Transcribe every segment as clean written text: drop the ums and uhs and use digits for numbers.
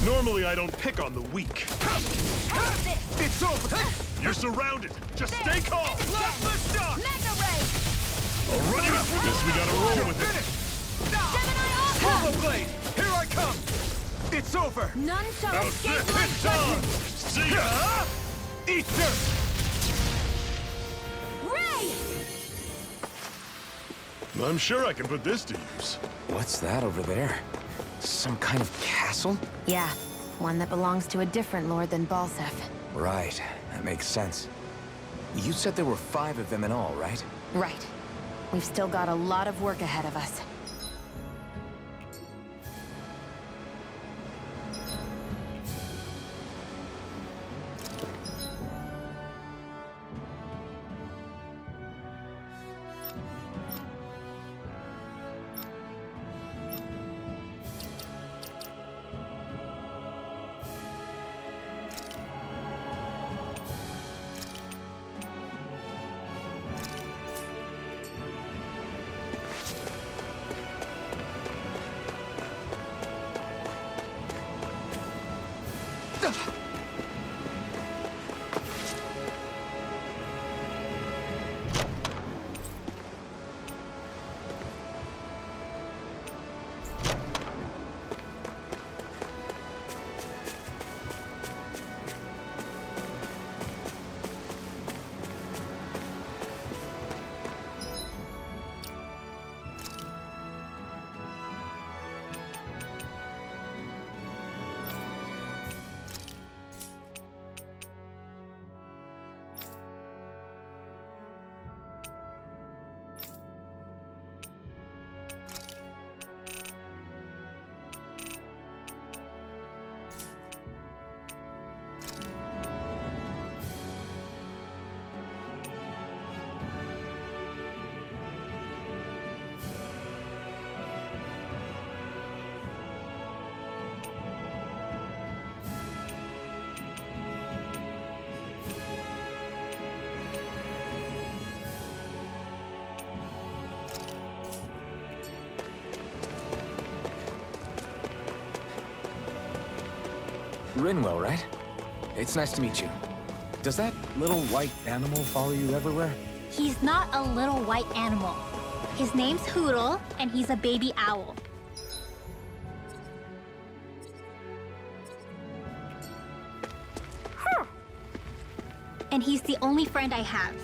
Normally I don't pick on the weak. It's over! You're surrounded! Just stay calm! Left the shot! Mega Ray! I'll run you! Guess we gotta roll with it. Gemini Alpha! Turbo Blade! Here I come! It's over! None shall Now escape zip my it down! judgment! See ya! Eat dirt! Ray! I'm sure I can put this to use. What's that over there? Some kind of castle? Yeah, one that belongs to a different lord than Balsef. Right, that makes sense. You said there were 5 of them in all, right? Right. We've still got a lot of work ahead of us. Rinwell, right? It's nice to meet you. Does that little white animal follow you everywhere? He's not a little white animal. His name's Hoodle, and he's a baby owl. And he's the only friend I have.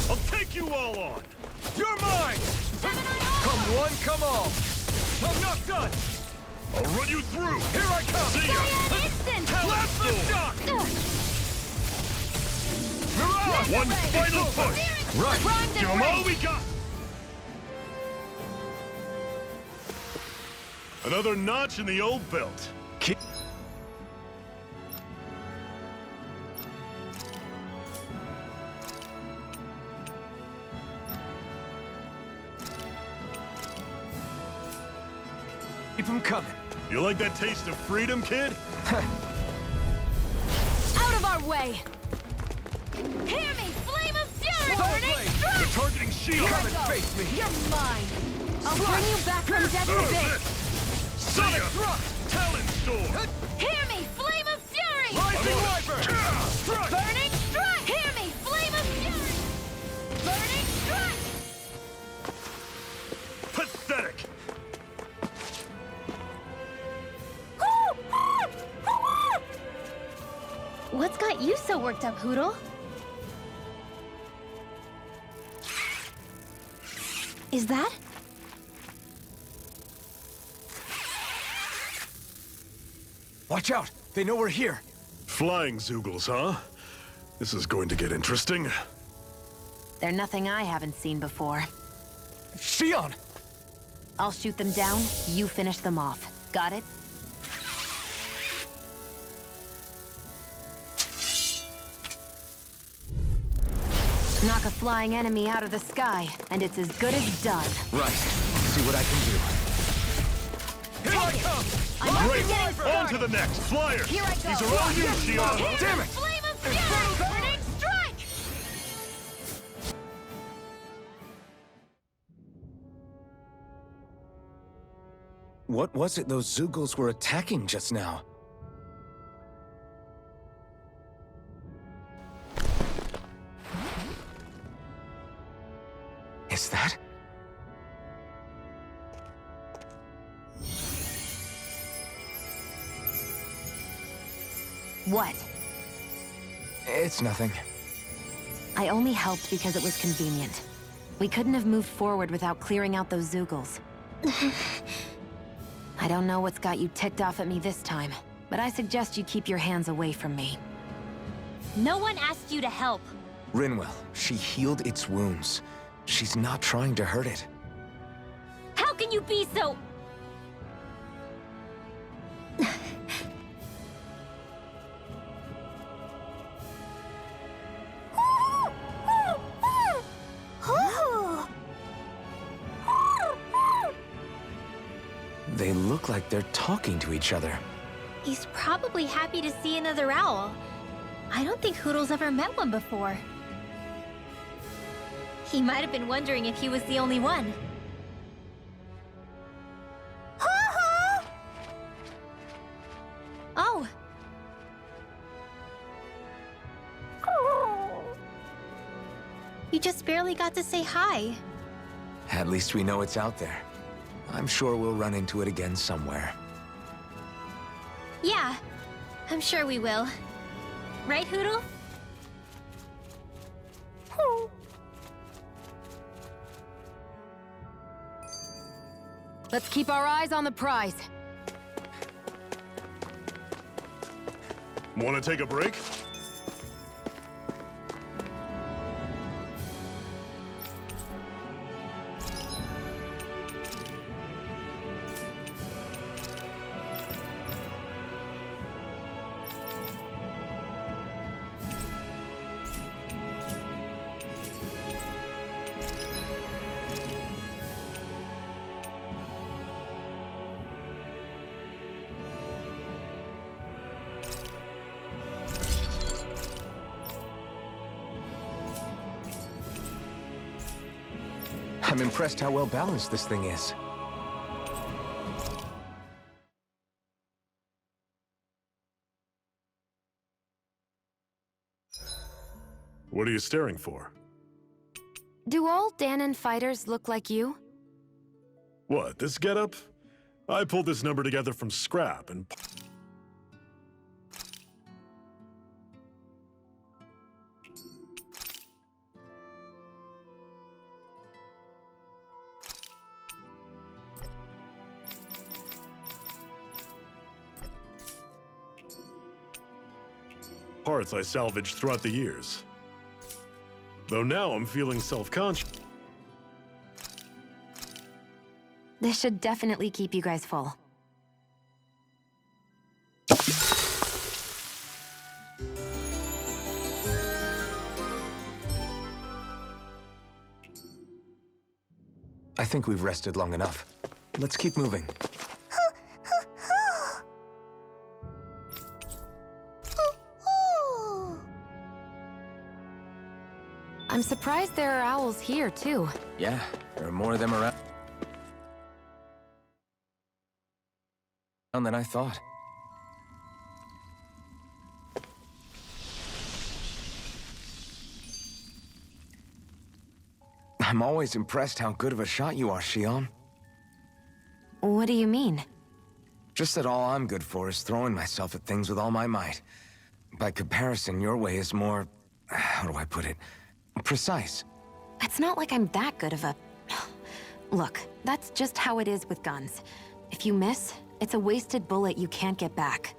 I'll take you all on! You're mine! Come one, come all! I'm not done! I'll run you through! Here I come! See ya! An instant! Left the shot! Mirage! One final push! Right! Primed Give and 'em all ready! we got! Another notch in the old belt. Keep... Keep him coming. You like that taste of freedom, kid? Out of our way! Hear me! Flame of fury! Burning They're strike! targeting Shionne! Come and face me! You're mine! I'll bring you back from death to base! See ya! Talon Storm! Hear me! Flame of fury! Rising Wyvern! Strike! Burning strike! Hear me! Flame of fury! Burning strike! Pathetic! What's got you so worked up, Hoodle? Is that? Watch out! They know we're here! Flying Zoogles, huh? This is going to get interesting. They're nothing I haven't seen before. Shionne! I'll shoot them down, you finish them off. Got it? Knock a flying enemy out of the sky, and it's as good as done. Right. See what I can do. Here I come! I'm only Great! getting On started. to the next! Flyers! Here I go. These are all you, Shionne! Here, Damn it! Flame of fury! Burning strike! What was it those Zeugles were attacking just now? Is that? What? It's nothing. I only helped because it was convenient. We couldn't have moved forward without clearing out those Zeugles. I don't know what's got you ticked off at me this time, but I suggest you keep your hands away from me. No one asked you to help. Rinwell, she healed its wounds. She's not trying to hurt it. How can you be so... They look like they're talking to each other. He's probably happy to see another owl. I don't think Hoodle's ever met one before. He might have been wondering if he was the only one. Oh. You just barely got to say hi. At least we know it's out there. I'm sure we'll run into it again somewhere. Yeah, I'm sure we will. Right, Hoodle? Let's keep our eyes on the prize. Want to take a break? I'm impressed how well balanced this thing is. What are you staring for? Do all Dahnan fighters look like you? What, this getup? I pulled this number together from scrap and... parts I salvaged throughout the years. Though now I'm feeling self-conscious. This should definitely keep you guys full. I think we've rested long enough. Let's keep moving. I'm surprised there are owls here, too. Yeah, there are more of them around than I thought. I'm always impressed how good of a shot you are, Shionne. What do you mean? Just that all I'm good for is throwing myself at things with all my might. By comparison, your way is more... how do I put it? Precise. It's not like I'm that good of a... Look, that's just how it is with guns. If you miss, it's a wasted bullet you can't get back.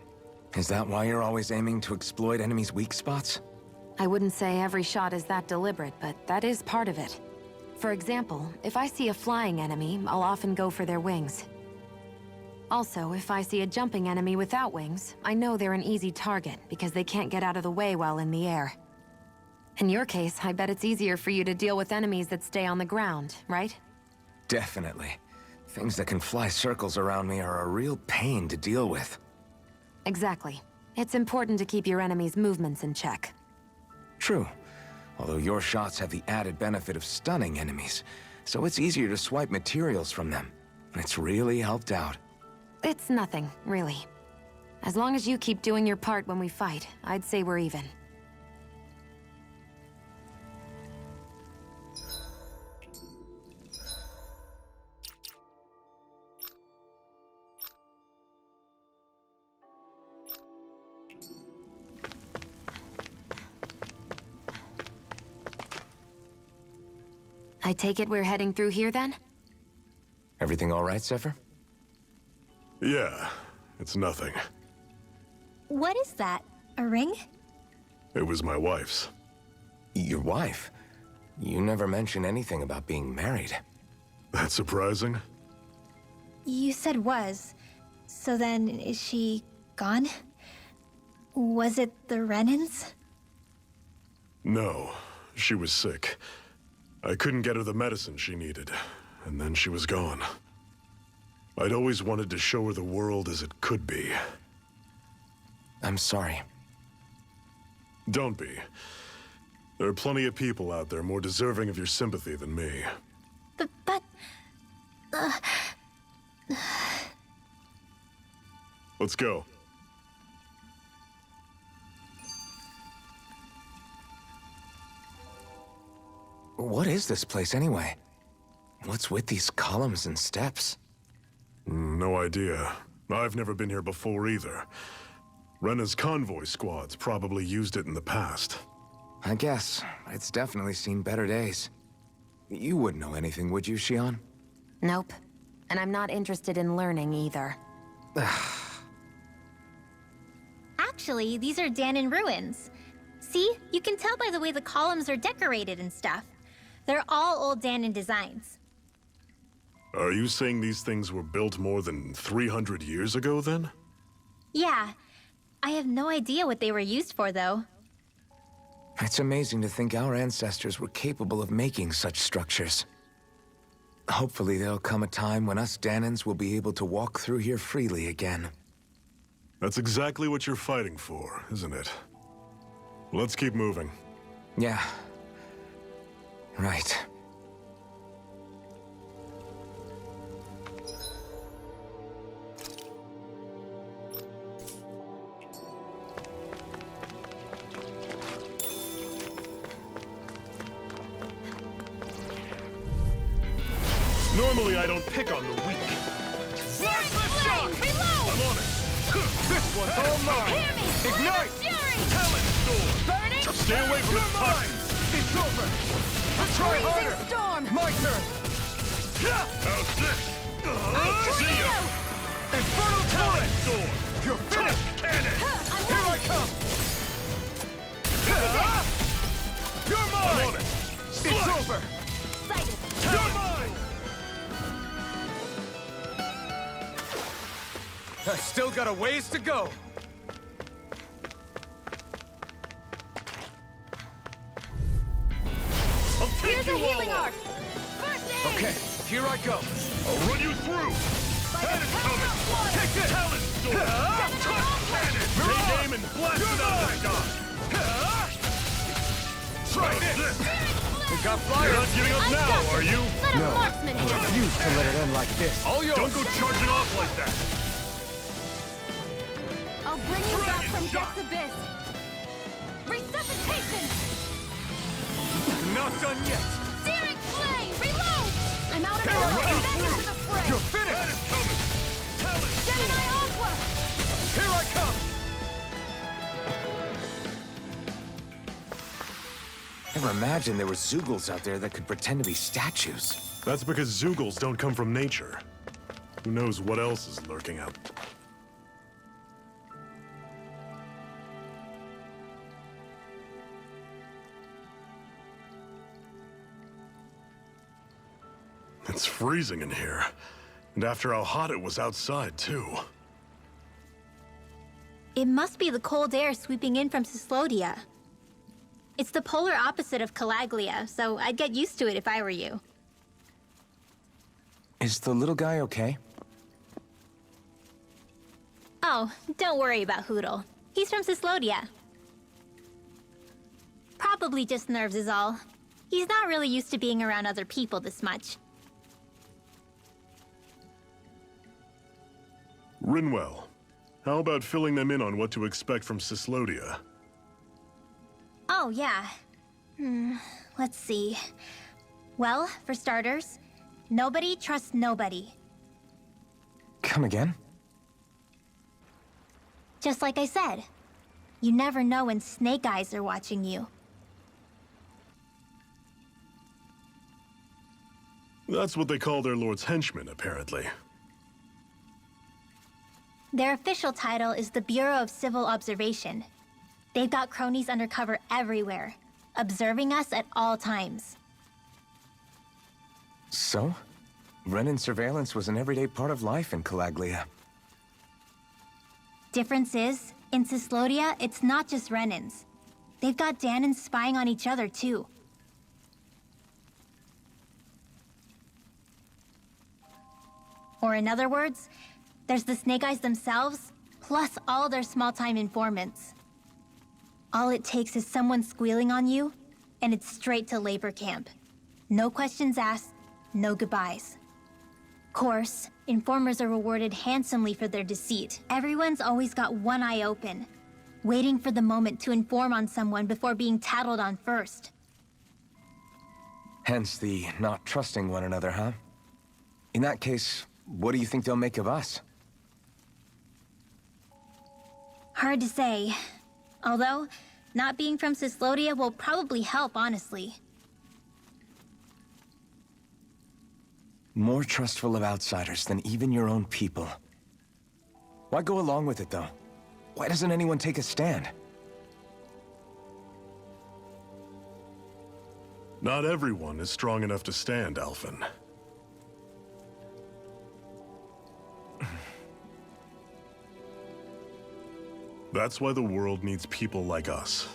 Is that why you're always aiming to exploit enemies' weak spots? I wouldn't say every shot is that deliberate, but that is part of it. For example, if I see a flying enemy, I'll often go for their wings. Also, if I see a jumping enemy without wings, I know they're an easy target because they can't get out of the way while in the air. In your case, I bet it's easier for you to deal with enemies that stay on the ground, right? Definitely. Things that can fly circles around me are a real pain to deal with. Exactly. It's important to keep your enemy's movements in check. True. Although your shots have the added benefit of stunning enemies, so it's easier to swipe materials from them. It's really helped out. It's nothing, really. As long as you keep doing your part when we fight, I'd say we're even. I take it we're heading through here, then? Everything all right, Zephyr? Yeah, it's nothing. What is that? A ring? It was my wife's. Your wife? You never mentioned anything about being married. That's surprising? You said was. So then, is she gone? Was it the Renans? No, she was sick. I couldn't get her the medicine she needed, and then she was gone. I'd always wanted to show her the world as it could be. I'm sorry. Don't be. There are plenty of people out there more deserving of your sympathy than me. But... Let's go. What is this place anyway? What's with these columns and steps? No idea. I've never been here before either. Rena's convoy squads probably used it in the past. I guess. It's definitely seen better days. You wouldn't know anything, would you, Shionne? Nope. And I'm not interested in learning either. Actually, these are Dahna ruins. See? You can tell by the way the columns are decorated and stuff. They're all old Dahna designs. Are you saying these things were built more than 300 years ago, then? Yeah. I have no idea what they were used for, though. It's amazing to think our ancestors were capable of making such structures. Hopefully there'll come a time when us Dahnans will be able to walk through here freely again. That's exactly what you're fighting for, isn't it? Let's keep moving. Yeah. Right. Normally, I don't pick on the weak. Flash the shock! I'm on it. This one's all mine! Hear me! Ignite! Fury! Talent storm. Burning! Stay away from You're its mine! toxins. It's over! Let's try harder! Storm! My turn! How's this? See ya. Infernal talent! Storm. You're finished! Cannon. Here I come! You're I'm on mine! it. It's over! Sighted! You're mine! I still got a ways to go. I'll take Here's a you all healing on. arc! First aid! Okay, here I go. I'll run you through. That is coming. Take this! Talent storm. Touch cannon. Take aim and blast it out of that guy. Try How's this! this? We got You're fire! not giving up now, are you? Let a marksman hit! Refuse to let it end like this. All yours! Don't go charging off like that. I'll bring you back Dragon from shot. death's abyss! Resuscitation! Not done yet! Searing flame! Reload! I'm out of Here I ammo! come. Back into the fray! You're That finished! is coming. Talent Gemini storm. Aqua! Here I come! Never imagined there were Zeugles out there that could pretend to be statues. That's because Zeugles don't come from nature. Who knows what else is lurking out? It's freezing in here. And after how hot it was outside, too. It must be the cold air sweeping in from Cislodia. It's the polar opposite of Calaglia, so I'd get used to it if I were you. Is the little guy okay? Oh, don't worry about Hootle. He's from Cislodia. Probably just nerves is all. He's not really used to being around other people this much. Rinwell, how about filling them in on what to expect from Cyslodia? Oh, yeah. Let's see. Well, for starters, nobody trusts nobody. Come again? Just like I said, you never know when Snake Eyes are watching you. That's what they call their lord's henchmen, apparently. Their official title is the Bureau of Civil Observation. They've got cronies undercover everywhere, observing us at all times. So? Renan surveillance was an everyday part of life in Calaglia. Difference is, in Cyslodia, it's not just Renans. They've got Dahnans spying on each other, too. Or in other words, there's the Snake Eyes themselves, plus all their small-time informants. All it takes is someone squealing on you, and it's straight to labor camp. No questions asked, no goodbyes. Course, informers are rewarded handsomely for their deceit. Everyone's always got one eye open, waiting for the moment to inform on someone before being tattled on first. Hence the not trusting one another, huh? In that case, what do you think they'll make of us? Hard to say. Although, not being from Cyslodia will probably help, honestly. More trustful of outsiders than even your own people. Why go along with it, though? Why doesn't anyone take a stand? Not everyone is strong enough to stand, Alphen. That's why the world needs people like us.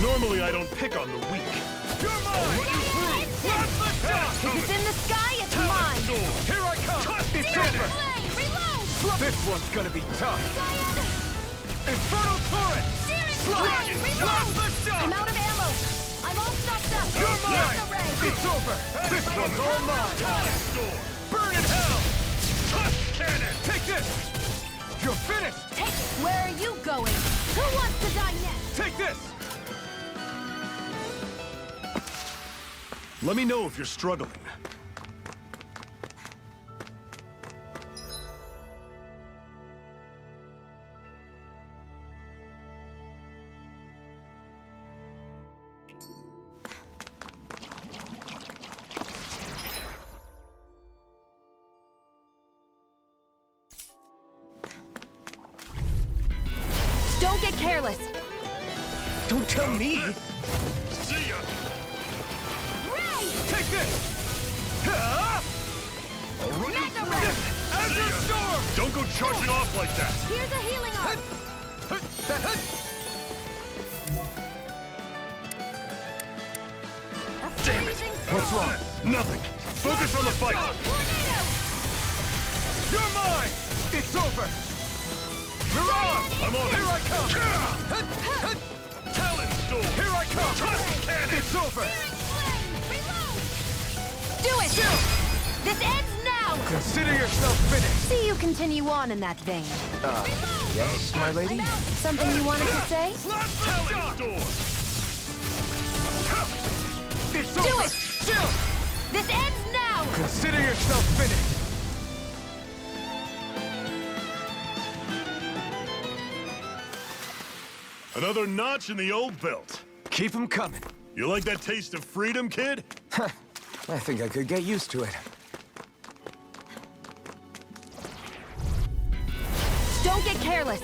Normally, I don't pick on the weak. You're mine! Blast the shot! If it's in the sky, it's mine! Here I come! It's over! Reload! This one's gonna be tough! Infernal Torrent! Dragon! Blast the shot! I'm out of ammo! I'm all stuffed up! You're mine! Get the ray. It's over! This one's all mine! Burn in hell! Touch cannon! Take this! You're finished! Take it! Where are you going? Who wants to die next? Take this! Let me know if you're struggling. Don't get careless! Don't tell me! See ya! Take this! I'll run you through this! Azure Storm! Don't go charging off like that! Here's a healing arm! Damn it! What's wrong? Nothing! Focus on the fight! You're mine! It's over! You're on! I'm on it! Here I come! Talon Storm! Here I come! Trust cannon! It's over! Do it! This ends now! Consider yourself finished! See you continue on in that vein. Yes, my lady? Something you wanted to say? Talon Storm! It's Do over! it! Chill! This ends now! Consider yourself finished! Another notch in the old belt. Keep them coming. You like that taste of freedom, kid? I think I could get used to it. Don't get careless!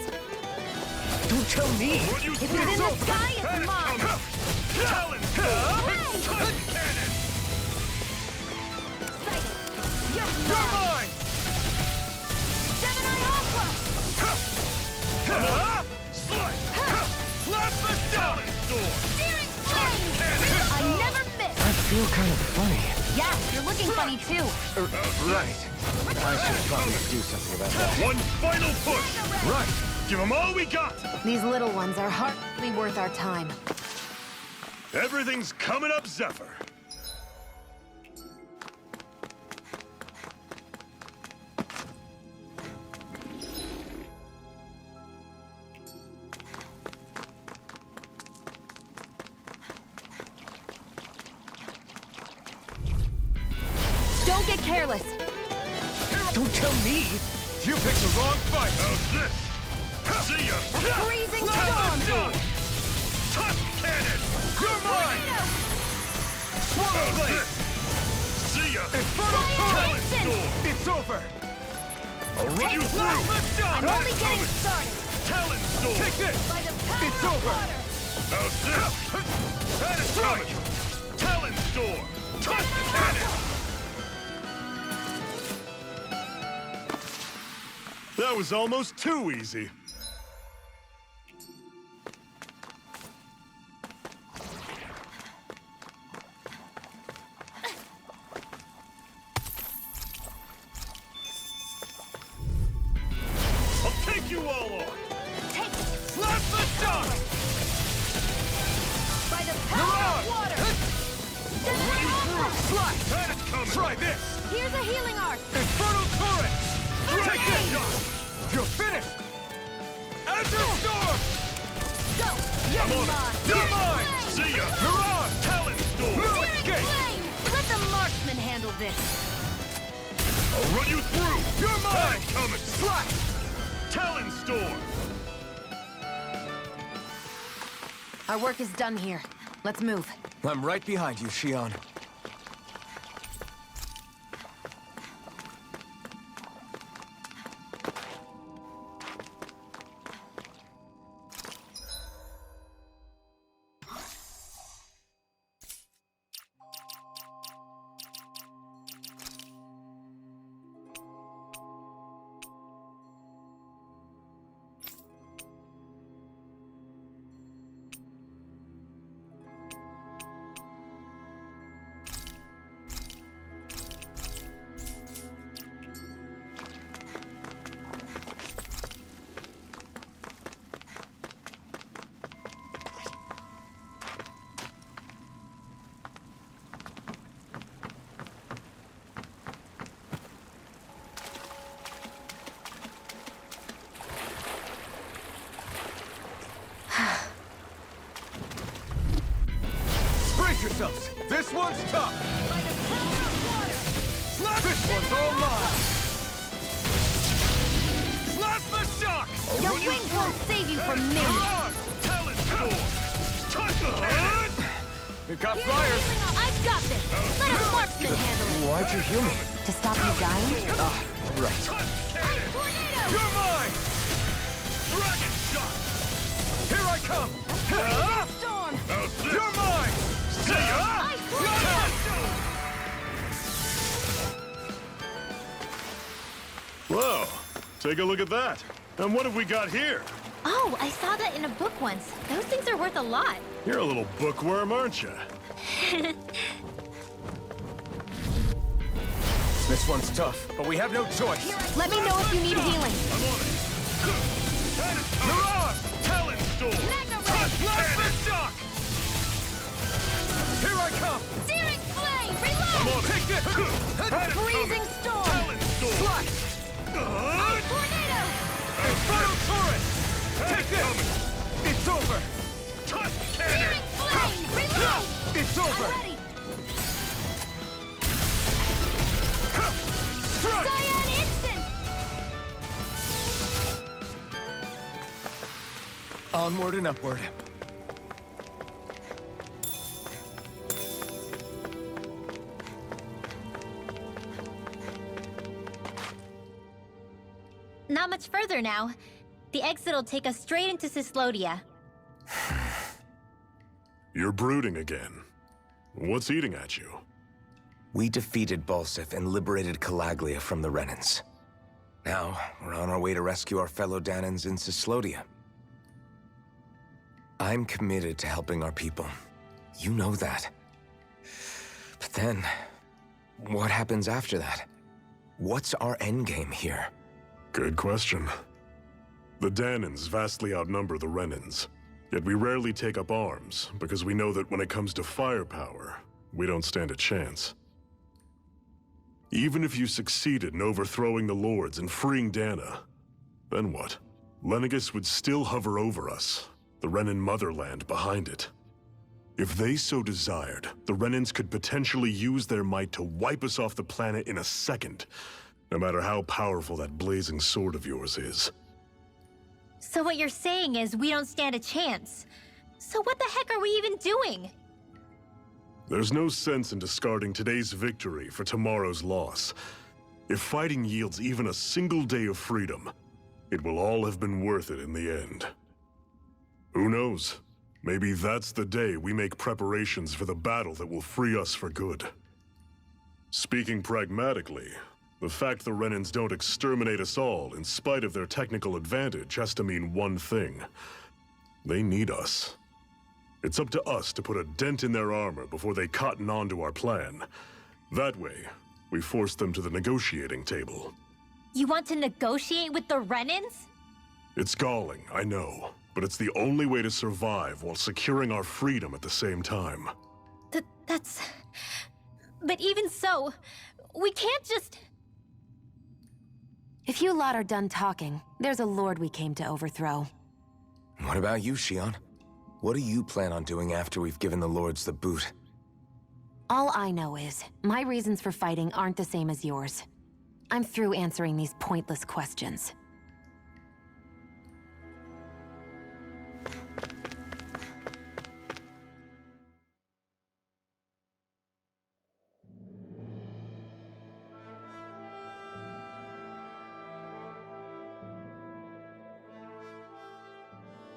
Don't tell me! If it's in the sky, it's mine! Talon Storm! Touch cannon! You're You're mine! Gemini Alpha! Slice! Yeah, you're looking funny too. Right. I should probably do something about that. One final push! Right. Give them all we got! These little ones are hardly worth our time. Everything's coming up, Zephyr. Don't get careless. Don't tell me! You picked the wrong fight! How's this? See ya! Freezing Talent storm! storm! Tusk cannon! You're mine! Swallow How's blade! See ya! Infernal Fire talent instant! storm! It's over! I'll run you through! I'm only getting started. Talent storm! Take this! By the power It's of over. water. How's this? Catastrophic! Talent storm! Tusk cannon! That was almost too easy. I'll take you all on! Take it. Slap the dog! By the power of water. Run you through! Slice! Had it coming! Try this! Here's a healing arc. Infernal turret! Take this! You're finished! Enter storm! Go. You're I'm on it! mine. You're mine! See ya! Mirage! Talent storm! Searing Escape! flame. Let the marksman handle this. I'll run you through! You're mine! Coming! Slash! Talon storm! Our work is done here. Let's move. I'm right behind you, Shionne. Brace yourselves! This one's tough! By the power of water. Slap this one's all mine! Slap the shock! Your wings won't save you from me. Mirage! Talent storm! Touch the head! It got Here's a flyers! healing arc. I've got this. Let a marksman handle it. Why'd you heal me? To stop you dying? Ah, right. Touch cannon! Tornado. You're mine! Dragon shot! Here I come! Freezing storm. How's this? You're mine! See ya! Ice tornado. Whoa, take a look at that. And what have we got here? Oh, I saw that in a book once. Those things are worth a lot. You're a little bookworm, aren't you? This one's tough, but we have no choice. Let me know if you need healing. I'm on it! Mirage! Talon storm! Touch cannon! Shock! Here I come! Searing flame. I'm Reload. on it! Take this! Freezing storm. Talon storm! Slice! Tornado. Infernal turret! Take this! It's over! Touch cannon! Searing flame. Reload. It's I'm over! ready. Strike! Cyan instant. Onward and upward. Not much further now. The exit'll take us straight into Cyslodia. You're brooding again. What's eating at you? We defeated Balsif and liberated Calaglia from the Renans. Now, we're on our way to rescue our fellow Dahnans in Cyslodia. I'm committed to helping our people. You know that. But then, what happens after that? What's our endgame here? Good question. The Dahnans vastly outnumber the Renans, yet we rarely take up arms because we know that when it comes to firepower, we don't stand a chance. Even if you succeeded in overthrowing the Lords and freeing Dahna, then what? Lenegis would still hover over us, the Renan motherland behind it. If they so desired, the Renans could potentially use their might to wipe us off the planet in a second, no matter how powerful that blazing sword of yours is. So what you're saying is we don't stand a chance. So what the heck are we even doing? There's no sense in discarding today's victory for tomorrow's loss. If fighting yields even a single day of freedom, it will all have been worth it in the end. Who knows? Maybe that's the day we make preparations for the battle that will free us for good. Speaking pragmatically, the fact the Renans don't exterminate us all in spite of their technical advantage has to mean one thing. They need us. It's up to us to put a dent in their armor before they cotton on to our plan. That way, we force them to the negotiating table. You want to negotiate with the Renans? It's galling, I know, but it's the only way to survive while securing our freedom at the same time. That's... But even so, we can't just... If you lot are done talking, there's a lord we came to overthrow. What about you, Shionne? What do you plan on doing after we've given the Lords the boot? All I know is, my reasons for fighting aren't the same as yours. I'm through answering these pointless questions.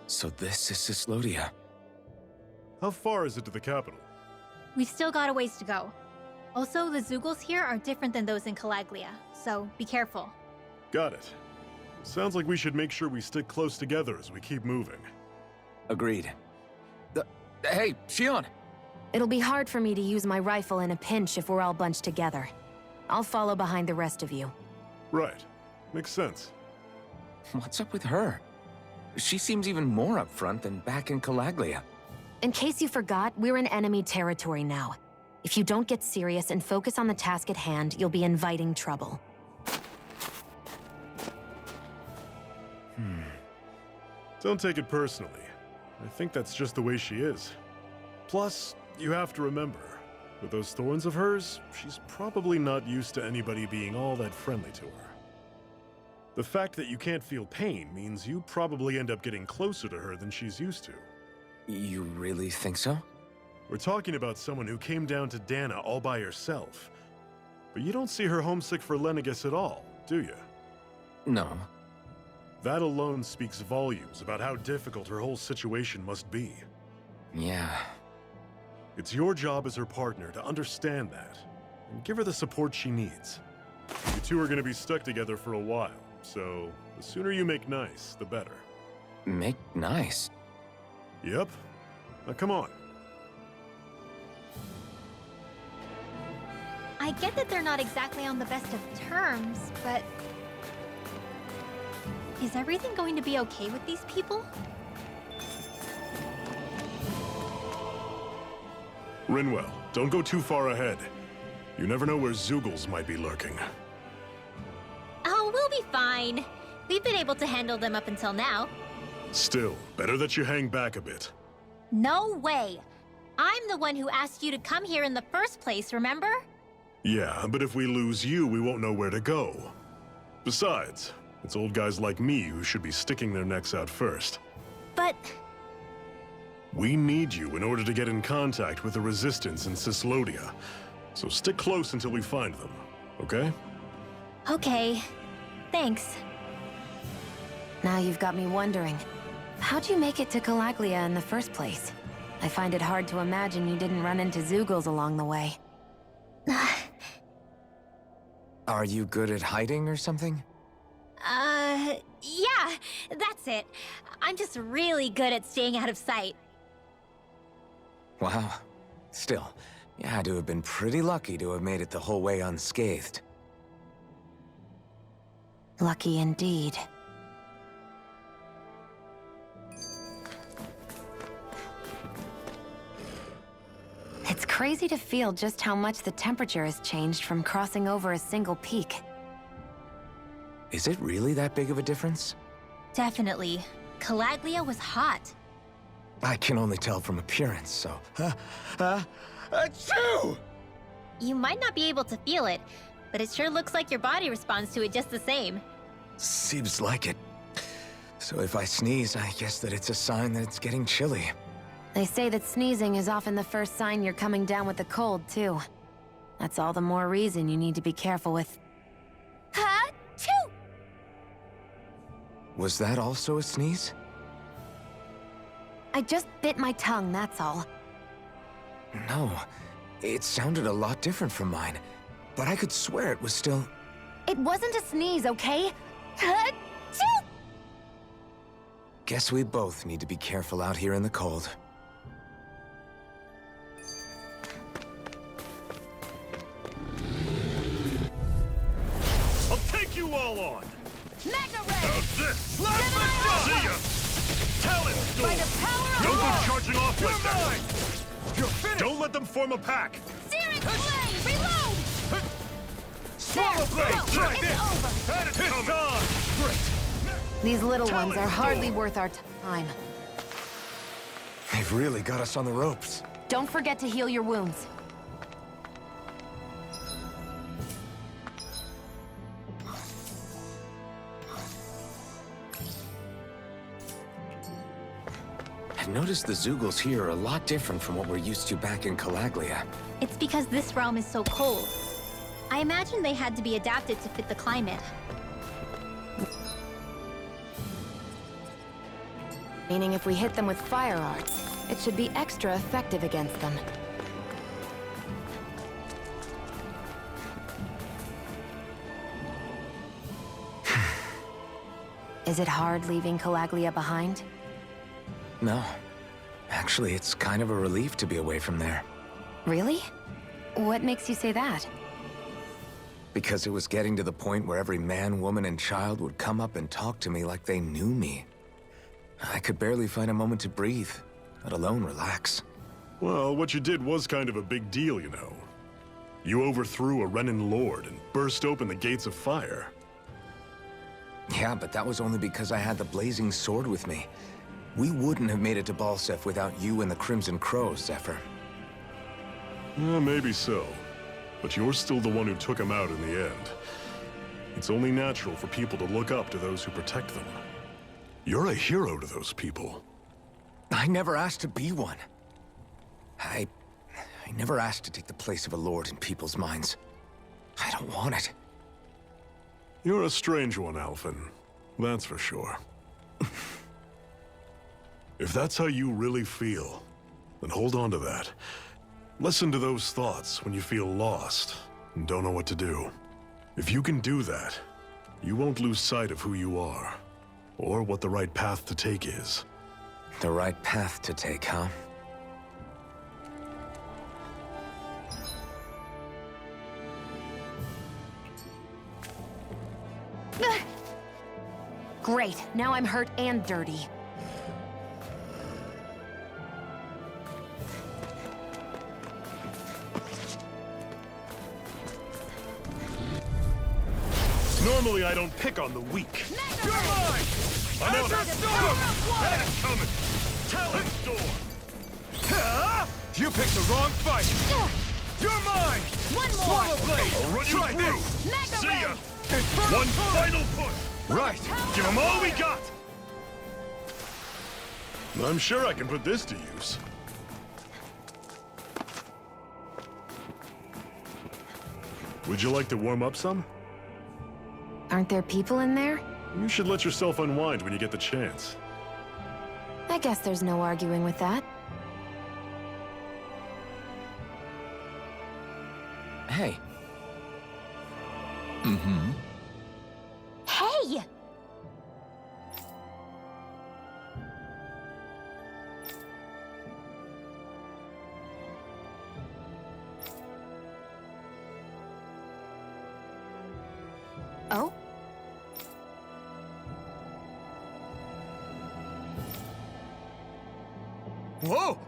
So this is Cyslodia. How far is it to the capital? We've still got a ways to go. Also, the Zeugles here are different than those in Calaglia, so be careful. Got it. Sounds like we should make sure we stick close together as we keep moving. Agreed. Hey, Shionne! It'll be hard for me to use my rifle in a pinch if we're all bunched together. I'll follow behind the rest of you. Right. Makes sense. What's up with her? She seems even more upfront than back in Calaglia. In case you forgot, we're in enemy territory now. If you don't get serious and focus on the task at hand, you'll be inviting trouble. Don't take it personally. I think that's just the way she is. Plus, you have to remember, with those thorns of hers, she's probably not used to anybody being all that friendly to her. The fact that you can't feel pain means you probably end up getting closer to her than she's used to. You really think so? We're talking about someone who came down to Dahna all by herself. But you don't see her homesick for Lenegis at all, do you? No. That alone speaks volumes about how difficult her whole situation must be. Yeah. It's your job as her partner to understand that, and give her the support she needs. You two are going to be stuck together for a while, so the sooner you make nice, the better. Make nice? Yep. Now come on. I get that they're not exactly on the best of terms, but... Is everything going to be okay with these people? Rinwell, don't go too far ahead. You never know where Zeugles might be lurking. Oh, we'll be fine. We've been able to handle them up until now. Still, better that you hang back a bit. No way! I'm the one who asked you to come here in the first place, remember? Yeah, but if we lose you, we won't know where to go. Besides, it's old guys like me who should be sticking their necks out first. But... We need you in order to get in contact with the Resistance in Cyslodia. So stick close until we find them, okay? Okay. Thanks. Now you've got me wondering, how'd you make it to Calaglia in the first place? I find it hard to imagine you didn't run into Zeugles along the way. Are you good at hiding or something? Yeah, that's it. I'm just really good at staying out of sight. Wow. Still, You had to have been pretty lucky to have made it the whole way unscathed. Lucky indeed. It's crazy to feel just how much the temperature has changed from crossing over a single peak. Is it really that big of a difference? Definitely. Calaglia was hot. I can only tell from appearance, so... Achoo! You might not be able to feel it, but it sure looks like your body responds to it just the same. Seems like it. So if I sneeze, I guess that it's a sign that it's getting chilly. They say that sneezing is often the first sign you're coming down with the cold, too. That's all the more reason you need to be careful with... Ha-choo! Was that also a sneeze? I just bit my tongue, that's all. No, it sounded a lot different from mine, but I could swear it was still... It wasn't a sneeze, okay? Ha-choo! Guess we both need to be careful out here in the cold. I'll take you all on! Mega Ray! How's this? See ya! Talent Storm! By the power of Don't go Lord! charging off You're like that! mine! You're finished! Don't let them form a pack! Searing Blade! Reload! Swallow Blade! Go! Try It's this! over! Had it coming! Great! These little ones are Talent hardly Storm. worth our time. They've really got us on the ropes. Don't forget to heal your wounds. I've noticed the Zeugles here are a lot different from what we're used to back in Calaglia. It's because this realm is so cold. I imagine they had to be adapted to fit the climate. Meaning if we hit them with fire arts, it should be extra effective against them. Is it hard leaving Calaglia behind? No. Actually, it's kind of a relief to be away from there. Really? What makes you say that? Because it was getting to the point where every man, woman, and child would come up and talk to me like they knew me. I could barely find a moment to breathe, let alone relax. Well, what you did was kind of a big deal, you know. You overthrew a Renan lord and burst open the gates of fire. Yeah, but that was only because I had the blazing sword with me. We wouldn't have made it to Balsef without you and the Crimson Crows, Zephyr. Maybe so. But you're still the one who took him out in the end. It's only natural for people to look up to those who protect them. You're a hero to those people. I never asked to be one. I never asked to take the place of a lord in people's minds. I don't want it. You're a strange one, Alphen. That's for sure. If that's how you really feel, then hold on to that. Listen to those thoughts when you feel lost and don't know what to do. If you can do that, you won't lose sight of who you are, or what the right path to take is. The right path to take, huh? Great, now I'm hurt and dirty. Normally I don't pick on the weak. You're mine! I'm out! Had it coming! Talent Storm! You picked the wrong fight! You're mine! One more! Swallow Blade! I'll run you Try through! this! Mega See ya! Ray! One final push! Right! Give them all we got! I'm sure I can put this to use. Would you like to warm up some? Aren't there people in there? You should let yourself unwind when you get the chance. I guess there's no arguing with that. Hey. Hey! Oh? Whoa!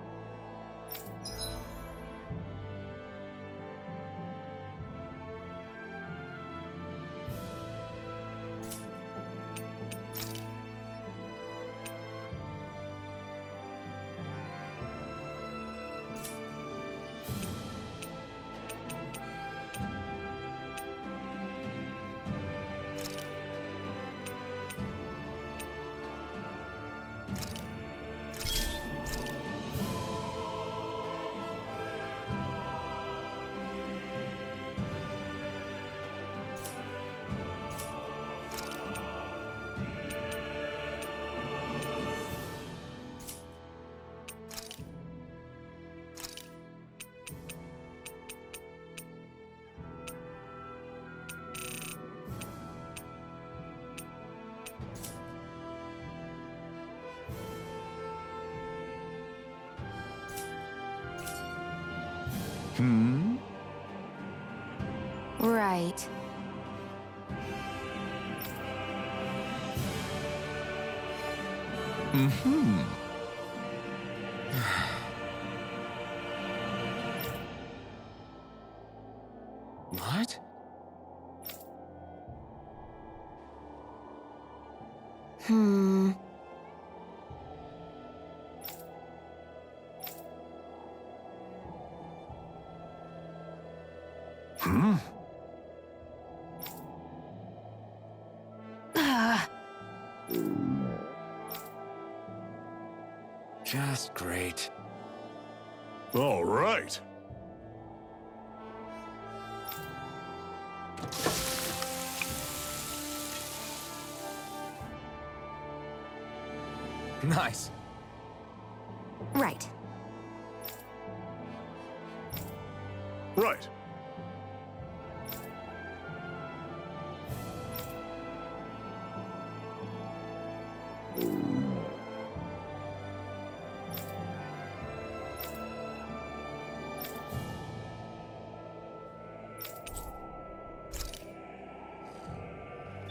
Right. What? Hmm. Just great. All right. Nice. Right. Right.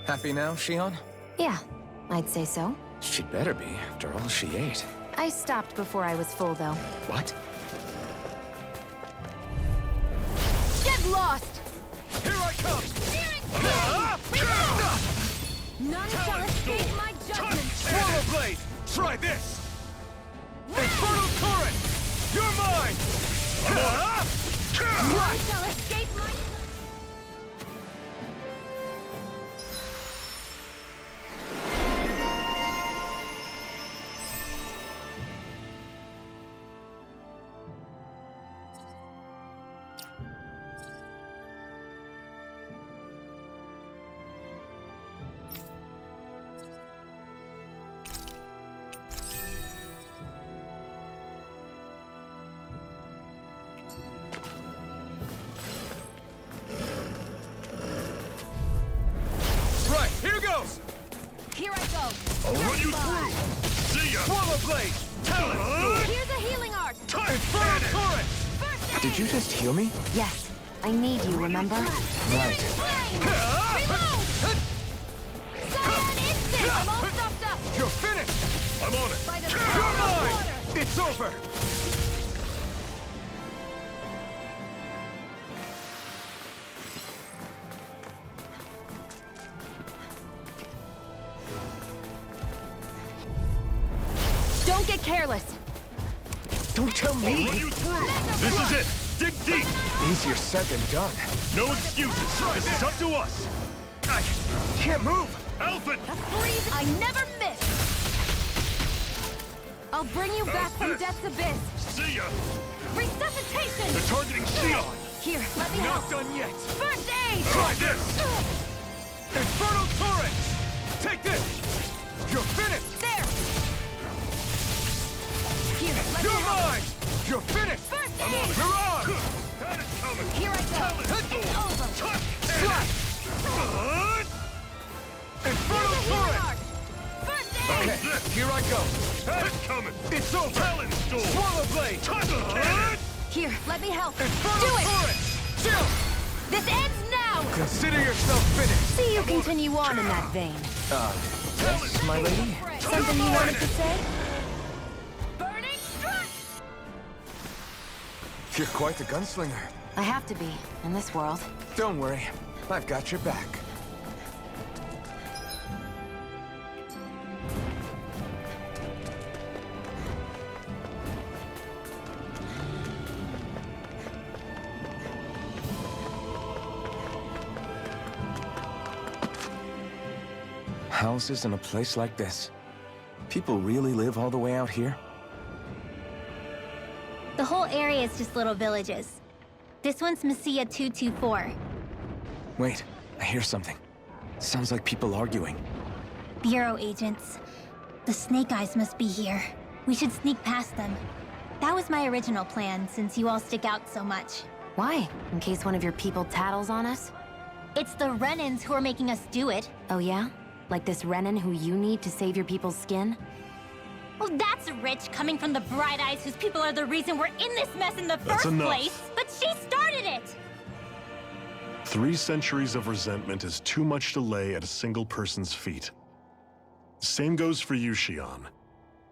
Happy now, Shionne? Yeah, I'd say so. She'd better be, after all she ate. I stopped before I was full, though. What? Get lost! Here I come! None shall escape my judgment! Swallow Blade! Try this! Infernal Torrent! You're mine! None shall escape my... Right, here goes! Here I go! I'll run you through. See ya. Swallow Blade! Talent! Here's a healing art! Infernal Torrent! First aid! Did you just heal me? Yes. I need you, remember? Right. Reload! Cyan instant! I'm all stuffed up! You're finished! I'm on it. By the You're power of mine! water! It's over! Don't get careless! Don't tell I'll me! run you through. This is it. Dig deep. Easier said than done. No excuses. This is up to us. I can't move! Alphen. Freeze! I never miss! I'll bring you back from this. death's abyss! See ya. Resuscitation! They're targeting Shionne. Here, let me Not help! done yet! First aid! Try this. Infernal Torrent! Take this! You're finished! There! Here, let me You're help! mine! You're finished! First I'm on aid! it. You're on! That is coming. Here I go! Talent. It's over! Touch. Strike! Infernal Here's a healing Torrent! art! First aid! Okay, here I go! That's coming. It's over! Talent storm. Swallow Blade! Touch cannon. Here, let me help! Infernal Do it! Torrent! Chill! This ends now! Consider yourself finished! See you continue on in that vein. Yes, my lady? Something you wanted to say? Burning strike! You're quite the gunslinger. I have to be, in this world. Don't worry, I've got your back. Houses in a place like this. People really live all the way out here? The whole area is just little villages. This one's Messiah 224. Wait, I hear something. Sounds like people arguing. Bureau agents. The Snake Eyes must be here. We should sneak past them. That was my original plan, since you all stick out so much. Why? In case one of your people tattles on us? It's the Renans who are making us do it. Oh yeah? Like this Renan who you need to save your people's skin? Oh, that's rich, coming from the Bright Eyes whose people are the reason we're in this mess in the That's first enough. place. But she started it! 3 centuries of resentment is too much to lay at a single person's feet. Same goes for you, Shionne.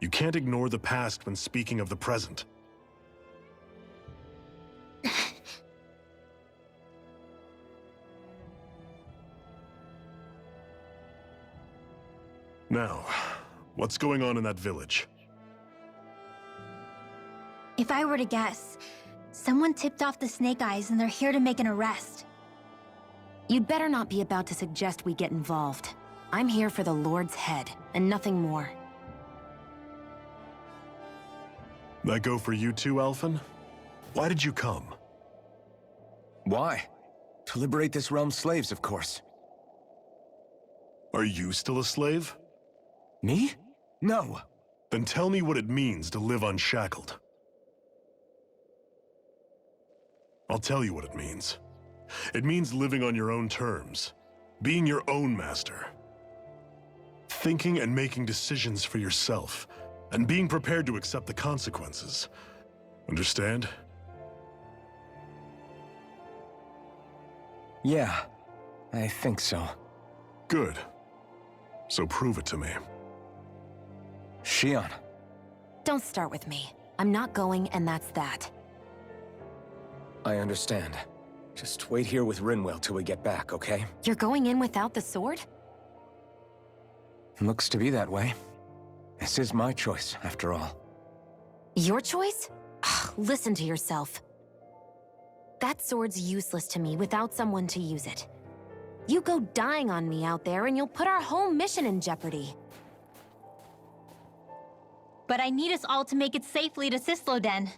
You can't ignore the past when speaking of the present. Now, what's going on in that village? If I were to guess, someone tipped off the Snake Eyes and they're here to make an arrest. You'd better not be about to suggest we get involved. I'm here for the Lord's head, and nothing more. That go for you too, Alphen? Why did you come? Why? To liberate this realm's slaves, of course. Are you still a slave? Me? No. Then tell me what it means to live unshackled. I'll tell you what it means. It means living on your own terms, being your own master. Thinking and making decisions for yourself, and being prepared to accept the consequences. Understand? Yeah, I think so. Good. So prove it to me. Shionne. Don't start with me. I'm not going, and that's that. I understand. Just wait here with Rinwell till we get back, okay? You're going in without the sword? Looks to be that way. This is my choice, after all. Your choice? Listen to yourself. That sword's useless to me without someone to use it. You go dying on me out there and you'll put our whole mission in jeopardy. But I need us all to make it safely to Sisloden.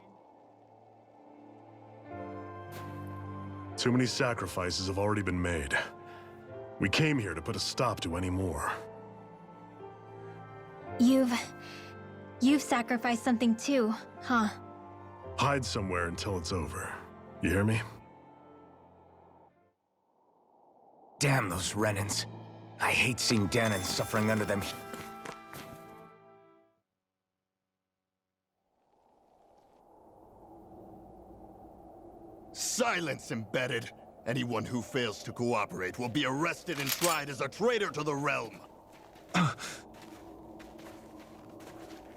Too many sacrifices have already been made. We came here to put a stop to any more. You've sacrificed something too, huh? Hide somewhere until it's over. You hear me? Damn those Renans. I hate seeing Dahna suffering under them. Silence, embedded! Anyone who fails to cooperate will be arrested and tried as a traitor to the realm.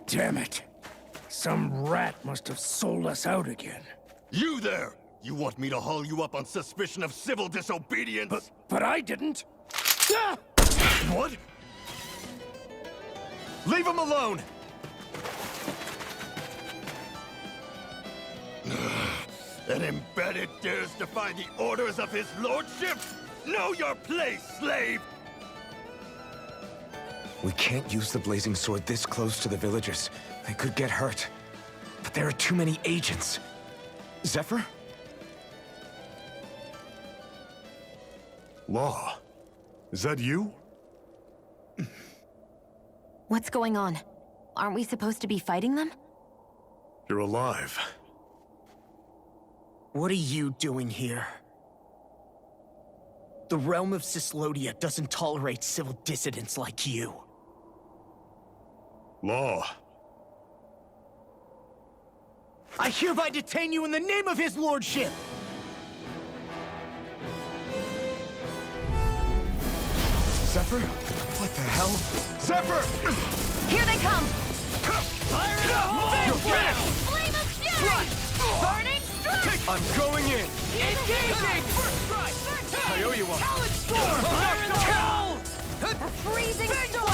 Damn it. Some rat must have sold us out again. You there! You want me to haul you up on suspicion of civil disobedience? But I didn't. Ah! What? Leave him alone! An embedded dares defy the orders of his lordship? Know your place, slave! We can't use the blazing sword this close to the villagers. They could get hurt. But there are too many agents. Zephyr? Law. Is that you? What's going on? Aren't we supposed to be fighting them? You're alive. What are you doing here? The realm of Sislodia doesn't tolerate civil dissidents like you. Law. I hereby detain you in the name of his lordship! Zephyr? What the hell? Zephyr! Here they come! Fire in the hole! Flame of fury! Burning strike! I'm going in! Engaging! First strike! I owe you one. Talent storm! Fire in the hole! A freezing storm!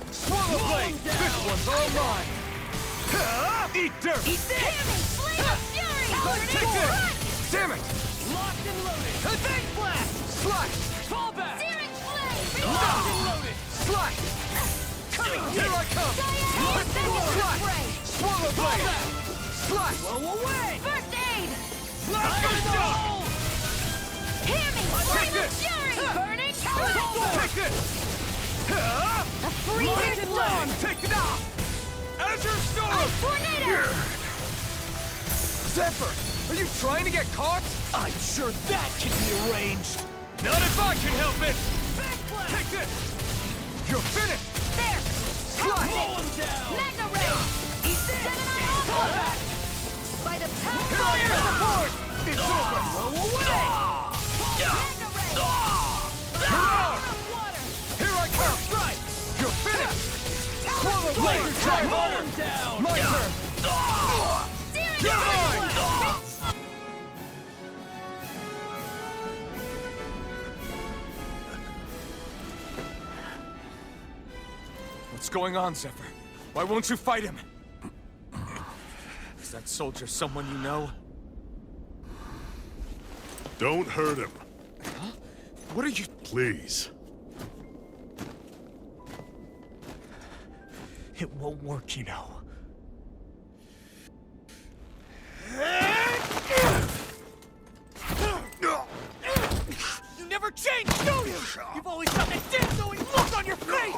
Swallow blade! This one's all mine! Eat dirt! Eat this! Flame of fury! Take Burning this! Damn it! Locked and loaded! Advance blast! Slice! Fall back! Searing flame! No! Locked and loaded! Slice! Coming! Here I come! Slice! Swallow blade! Slice! Blow away! First aid! Fire in the hole! Hear me! Take Flame of this! fury! Burning talent storm! Take this! A freezing storm! Take it out! Azure Storm! A tornado! Zephyr! Are you trying to get caught? I'm sure that can be arranged! Not if I can help it! Backblast! Take this! You're finished! There! Slice! Roll him down! Magna Ray! Eat this! Fall back! By the power of Fire support! It's over! Blow away! Magna Ray! Water! Here I come! Strike! You're finished! Swallow blade! Roll him down! My turn! You're mine! What's going on, Zephyr? Why won't you fight him? Is that soldier someone you know? Don't hurt him, What are you... please. It won't work, you know. You never change, do you? You've always got that damn-knowing look on your face!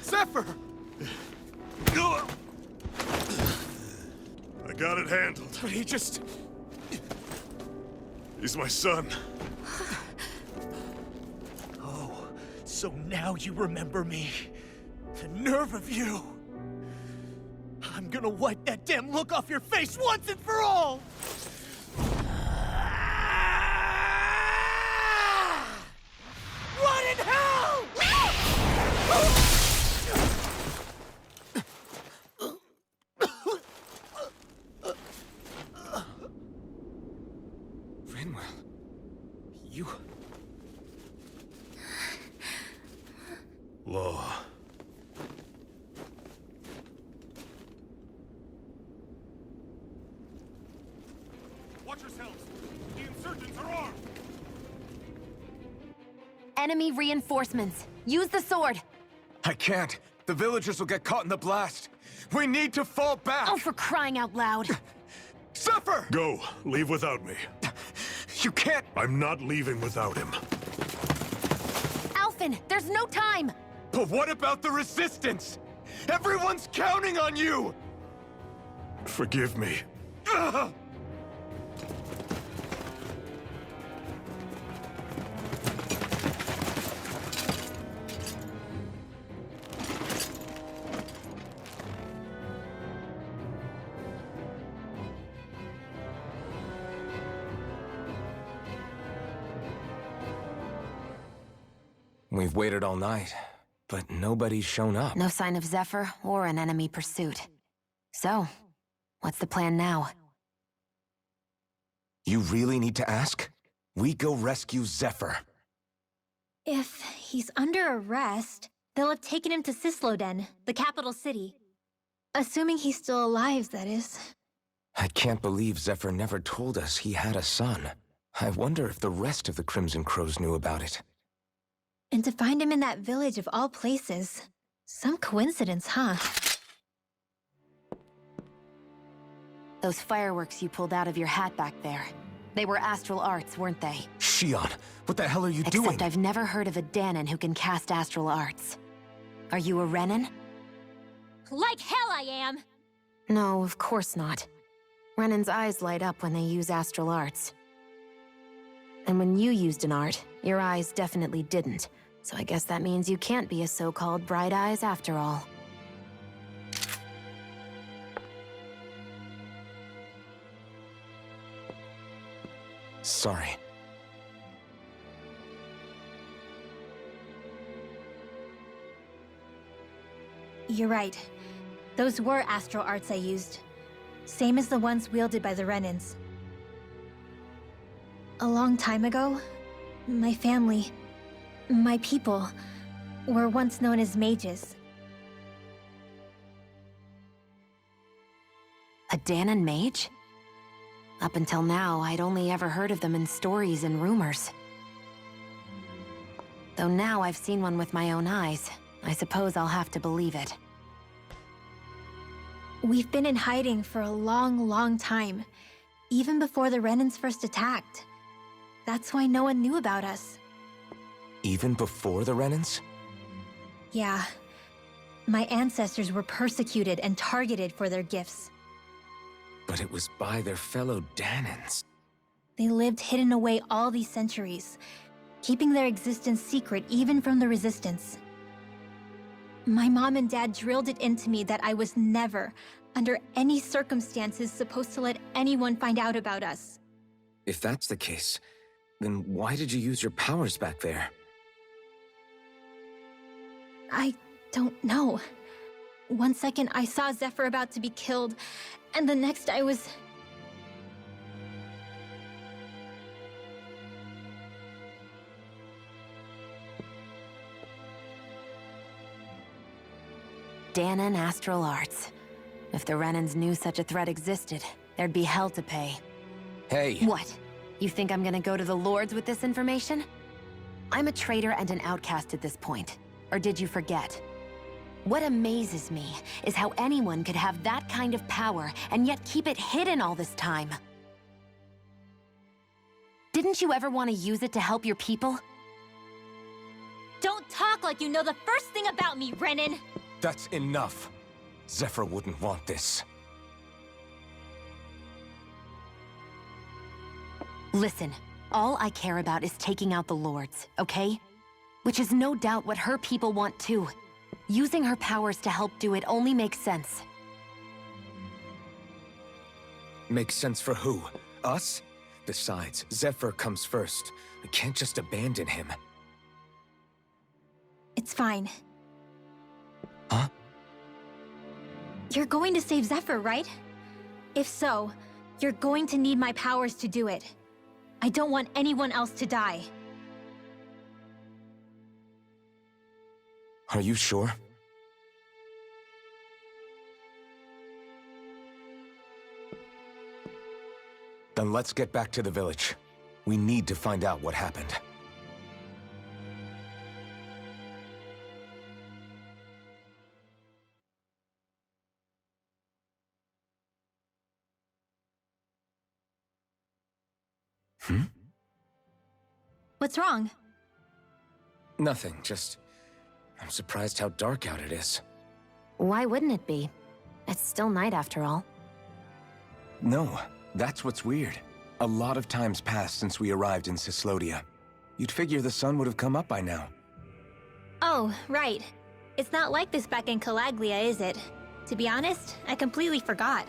Zephyr! I got it handled. But he just... He's my son. Oh, so now you remember me. The nerve of you! I'm gonna wipe that damn look off your face once and for all! What in hell?! Rinwell... You... Law. Watch yourselves! The insurgents are armed! Enemy reinforcements. Use the sword. I can't. The villagers will get caught in the blast. We need to fall back! Oh, for crying out loud. Zephyr! Go. Leave without me. You can't... I'm not leaving without him. Alphen, there's no time. But what about the resistance? Everyone's counting on you! Forgive me. Ugh! We've waited all night, but nobody's shown up. No sign of Zephyr or an enemy pursuit. So, what's the plan now? You really need to ask? We go rescue Zephyr. If he's under arrest, they'll have taken him to Cisloden, the capital city. Assuming he's still alive, that is. I can't believe Zephyr never told us he had a son. I wonder if the rest of the Crimson Crows knew about it. And to find him in that village of all places. Some coincidence, huh? Those fireworks you pulled out of your hat back there. They were astral arts, weren't they? Shionne, what the hell are you doing? Except I've never heard of a Dahnan who can cast astral arts. Are you a Renan? Like hell I am! No, of course not. Renan's eyes light up when they use astral arts. And when you used an art, your eyes definitely didn't. So I guess that means you can't be a so-called Bright Eyes after all. Sorry. You're right. Those were astral arts I used. Same as the ones wielded by the Renans. A long time ago, my family, my people, were once known as mages. A Dahna mage? Up until now, I'd only ever heard of them in stories and rumors. Though now I've seen one with my own eyes, I suppose I'll have to believe it. We've been in hiding for a long, long time. Even before the Renans first attacked. That's why no one knew about us. Even before the Renans? Yeah. My ancestors were persecuted and targeted for their gifts. But it was by their fellow Dahnans. They lived hidden away all these centuries, keeping their existence secret even from the Resistance. My mom and dad drilled it into me that I was never, under any circumstances, supposed to let anyone find out about us. If that's the case, then why did you use your powers back there? I don't know. One second I saw Zephyr about to be killed, and the next I was... Dahna and astral arts. If the Renans knew such a threat existed, there'd be hell to pay. Hey! What? You think I'm gonna go to the Lords with this information? I'm a traitor and an outcast at this point. Or did you forget? What amazes me is how anyone could have that kind of power and yet keep it hidden all this time. Didn't you ever want to use it to help your people? Don't talk like you know the first thing about me, Renan! That's enough. Zephyr wouldn't want this. Listen, all I care about is taking out the Lords, okay? Which is no doubt what her people want too. Using her powers to help do it only makes sense. Makes sense for who? Us? Besides, Zephyr comes first. I can't just abandon him. It's fine. Huh? You're going to save Zephyr, right? If so, you're going to need my powers to do it. I don't want anyone else to die. Are you sure? Then let's get back to the village. We need to find out what happened. What's wrong? Nothing, just... I'm surprised how dark out it is. Why wouldn't it be? It's still night after all. No, that's what's weird. A lot of time's passed since we arrived in Cyslodia. You'd figure the sun would have come up by now. Oh, right. It's not like this back in Calaglia, is it? To be honest, I completely forgot.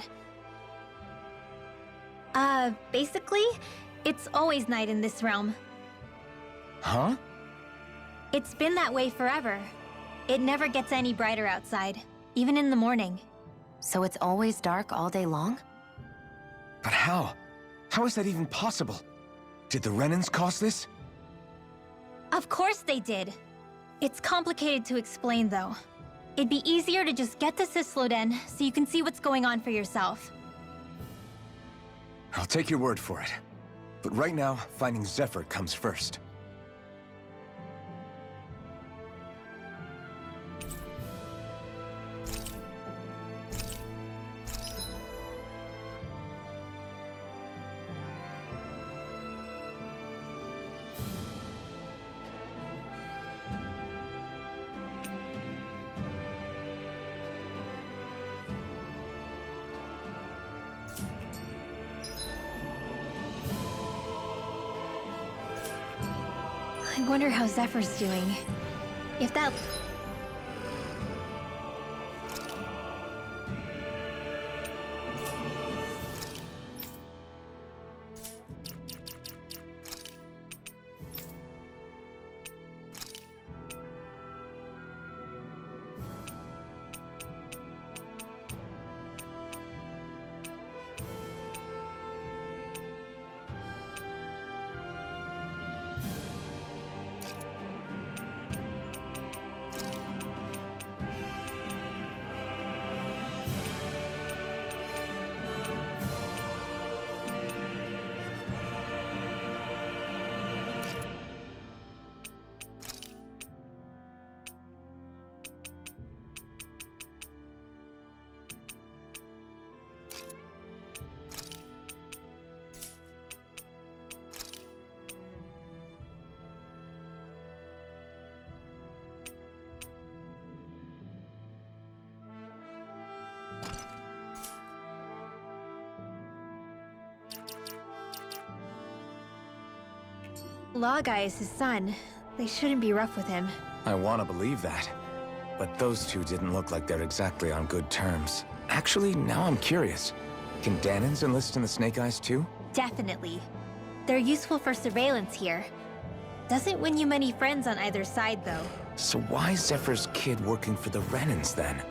Basically, it's always night in this realm. Huh? It's been that way forever. It never gets any brighter outside, even in the morning. So it's always dark all day long? But how? How is that even possible? Did the Renans cause this? Of course they did. It's complicated to explain, though. It'd be easier to just get to Cysloden so you can see what's going on for yourself. I'll take your word for it. But right now, finding Zephyr comes first. I wonder how Zephyr's doing. If that... Law Guy is his son. They shouldn't be rough with him. I want to believe that. But those two didn't look like they're exactly on good terms. Actually, now I'm curious. Can Dahnans enlist in the Snake Eyes too? Definitely. They're useful for surveillance here. Doesn't win you many friends on either side, though. So why is Zephyr's kid working for the Renans then?